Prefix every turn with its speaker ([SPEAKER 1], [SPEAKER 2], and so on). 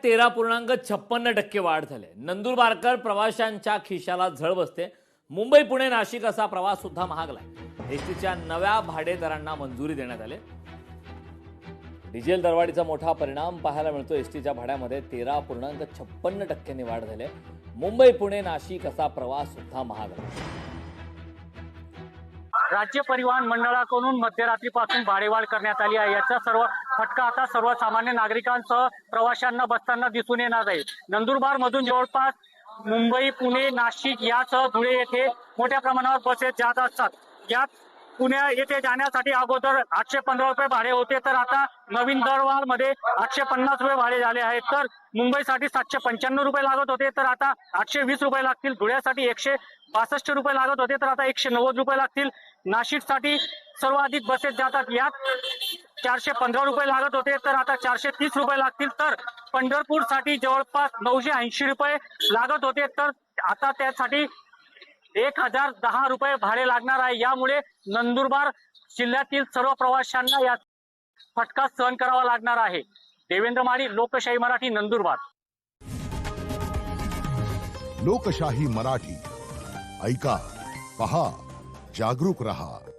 [SPEAKER 1] 13.56% वाढ झाली. नंदुरबारकर प्रवाशांच्या खिशाला झळ बसते. मुंबई पुणे नाशिक असा प्रवास सुद्धा महागलाय. एसटीच्या नव्या भाडे दरांना मंजुरी देण्यात आली. डिझेल दरवाढीचा मोठा परिणाम पाहायला मिळतो. एसटीच्या भाड्यामध्ये 13.56% वाढ झाली. मुंबई पुणे नाशिक असा प्रवास सुद्धा महागला.
[SPEAKER 2] राज्य परिवहन मंडळाकडून मध्यरात्रीपासून भाडेवाढ करण्यात आली आहे. याचा सर्व फटका आता सर्वसामान्य नागरिकांसह प्रवाशांना बसताना दिसून येणार आहे. नंदुरबार मधून जवळपास मुंबई पुणे नाशिक यासह धुळे येथे मोठ्या प्रमाणावर बसेस जात असतात. यात पुणे येथे जाण्यासाठी अगोदर 815 रुपये भाडे होते, तर आता नवीन दरवाढ मध्ये 850 रुपये भाडे झाले आहेत. तर मुंबईसाठी 795 रुपये लागत होते, तर आता 820 रुपये लागतील. धुळ्यासाठी 162 रुपये लागत होते, तर आता 190 रुपये लागतील. नाशिकसाठी सर्वाधिक बसेस जातात. यात 415 रुपये लागत होते, तर आता 430 रुपये लागतील. तर पंढरपूरसाठी जवळपास 980 रुपये लागत होते, तर आता त्यासाठी 1010 रुपये भाडे लागणार आहे. यामुळे नंदुरबार जिल्ह्यातील सर्व प्रवाशांना या फटका सहन करावा लागणार आहे. देवेंद्र माळी, लोकशाही मराठी, नंदुरबार.
[SPEAKER 3] लोकशाही मराठी ऐका, पहा, जागरूक रहा.